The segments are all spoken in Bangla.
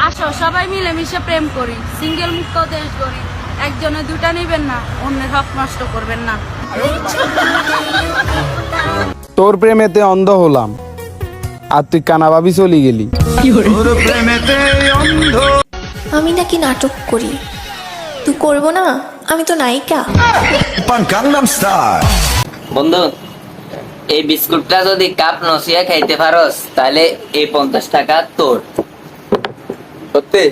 আসো সবাই মিলেমিশে প্রেম করি, সিঙ্গেল মুক্ত দেশ গড়ি। একজনে দুটা নিবেন না, অন্যের হক নষ্ট করবেন না। তোর প্রেমেতে অন্ধ হলাম আর তুই কানা ভাবি চলি গেলি। আমি নাকি নাটক করি, তুই করবো না? আমি তো নায়িকা। বন্ধু, এই বিস্কুটটা যদি কাপ নসিয়া খাইতে পারস তাহলে এই 50 টাকা তোর। সত্যি?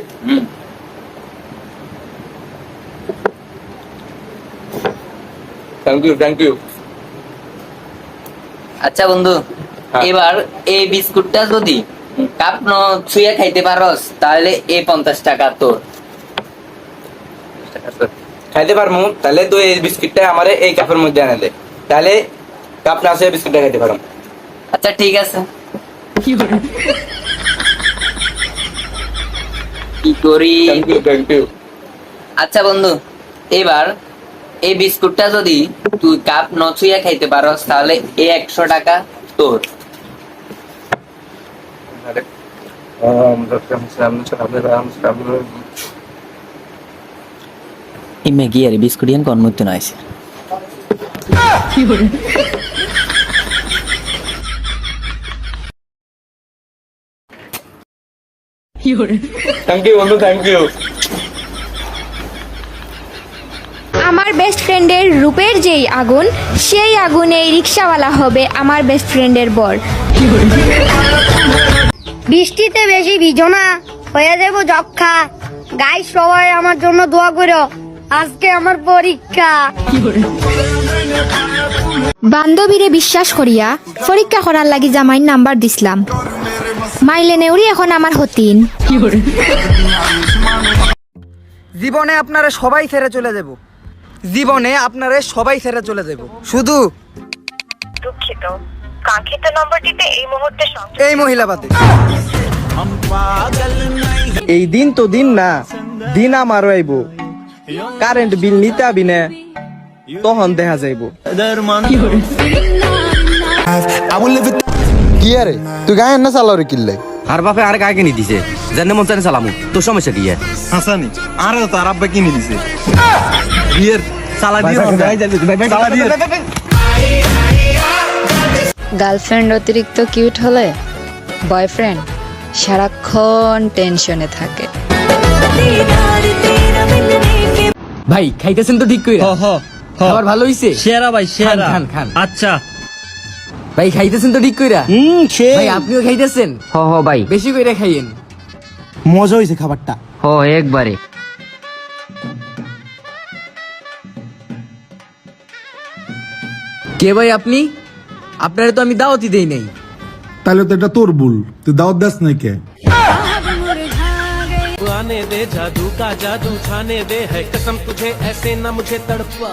Thank you. আচ্ছা বন্ধু, এবার এই বিস্কুটটা যদি কাপ নসিয়া খাইতে পারস তাহলে এই 50 টাকা তোর। খাইতে পারমু? তাহলে তুই এই বিস্কিটটা আমারে এই কাপের মধ্যে এনে দে, তাহলে কাপ না আসে বিস্কিটটা খাইতে পারম। আচ্ছা ঠিক আছে। কি করি? Thank you. আচ্ছা বন্ধু, এবার এই বিস্কুটটা যদি তুই কাপ নছুইয়া খাইতে পারস তাহলে এই 100 টাকা তোর। এই ম্যাগি আর বিস্কুটিয়ান কর্মত্য নাইছে। থ্যাংক ইউ বন্ধু, থ্যাংক ইউ। আমার বেস্ট ফ্রেন্ডের রূপের যেই আগুন, সেই আগুনে রিক্সাওয়ালা হবে আমার বেস্ট ফ্রেন্ডের বর। বৃষ্টিতে বেশি ভিজো না, হয়ে যাব যক্ষা। গাইস সবাই আমার জন্য দোয়া করো, আজকে আমার পরীক্ষা। বান্ধবীরে বিশ্বাস করিয়া পরীক্ষা করার লাগি জামাইর নাম্বার দিছিলাম, মাইলে নেউরি এখন আমার হতিন। জীবনে আপনারা সবাই ছেড়ে চলে যাব, জীবনে আপনারা সবাই ছেড়ে চলে যাব, শুধু দুঃখিত, কাঙ্ক্ষিত নম্বরটিতে এই মুহূর্তে এই মহিলা বাদে। এই দিন তো দিন না, দিন আমারও আইব। কারেন্ট বিল নিতে আবি না, তখন দেখা যাইব। কি আরে তুই গায়ে না চালাও রে কিল্লে? আর বাপে আর গায়ে কিনে দিছে, জানে মন চানে চালামু, তোর সমস্যা কি? হাসানি আরে তার আব্বা কিনে দিছে বিয়ের চালা দিয়ে গার্লফ্রেন্ড অতিরিক্ত কিউট হলে বয়ফ্রেন্ড সারাক্ষণ টেনশনে থাকে। ভাই খাইতেছেন তো ঠিক কইরা? খাবার ভালো হইছে? সেরা ভাই সেরা। খান খান। আচ্ছা ভাই খাইতেছেন তো ঠিক কইরা? ভাই আপনিও খাইতেছেন? হ ভাই, বেশি কইরা খাইয়েন। মজা হইছে খাবারটা। একবারে। কে ভাই আপনি? আপনারে তো আমি দাওয়াতই দেই নাই। তাহলে তো এটা তোর ভুল, তুই দাওয়াত দাস নাই কে? आने दे जादू का जादू छाने दे है कसम तुझे ऐसे ना मुझे तड़पा।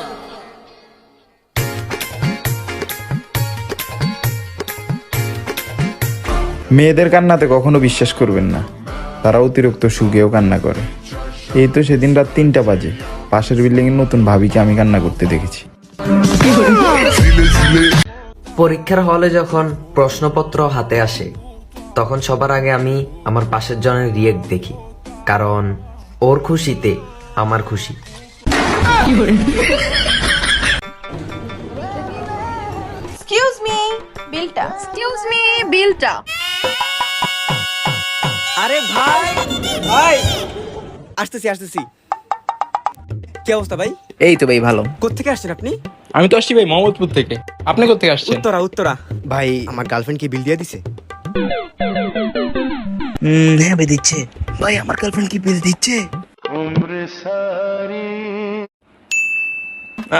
মেয়েদের কান্নাতে কখনো বিশ্বাস করবেন না, তারা অতিরিক্ত সুখেও কান্না করে। এই তো সেদিন রাত 3টা বাজে পাশের বিল্ডিং এর নতুন ভাবিকে আমি কান্না করতে দেখেছি। পরীক্ষার হলে যখন প্রশ্নপত্র হাতে আসে তখন সবার আগে আমি আমার পাশের জনের রিয়েক্ট দেখি, কারণ ওর খুশিতে আমার খুশি। এক্সকিউজ মি, বিলটা। আরে ভাই ভাই, আসতেছি। কি অবস্থা ভাই? এই তো ভাই ভালো। কোত্থেকে আসছেন আপনি? আমি তো আসছি ভাই মোহাম্মদপুর থেকে। আপনি কোথা থেকে আসছেন? উত্তরা। ভাই আমার গার্লফ্রেন্ড কি বিল দিয়ে দিছে? হ্যাঁ ভাই দিচ্ছে। ভাই আমার গার্লফ্রেন্ড কি বিল দিচ্ছে?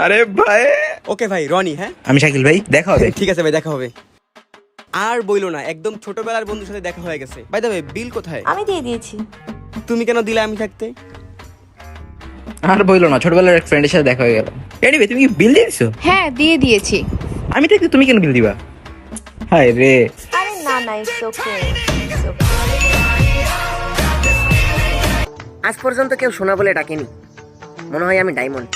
আরে ভাই। ওকে ভাই, রনি। হ্যাঁ আমি শাকিল ভাই, দেখা হবে। ঠিক আছে ভাই, দেখা হবে। আর বইলো না, একদম ছোটবেলার বন্ধুর সাথে দেখা হয়ে গেছে। বাই দ্য ওয়ে, বিল কোথায়? আমি দিয়ে দিয়েছি। তুমি কেন দিলে আমি থাকতে? আর বইলো না, ছোটবেলার এক ফ্রেন্ডের সাথে দেখা হয়ে গেল। এনিওয়ে তুমি কি বিল দিয়েছো? হ্যাঁ দিয়ে দিয়েছি। আমি থাকতে তুমি কেন বিল দিবা? হায় রে। আরে না, ইটস ওকে। আজ পর্যন্ত কেউ সোনা বলে ডাকেনি, মনে হয় আমি ডায়মন্ড।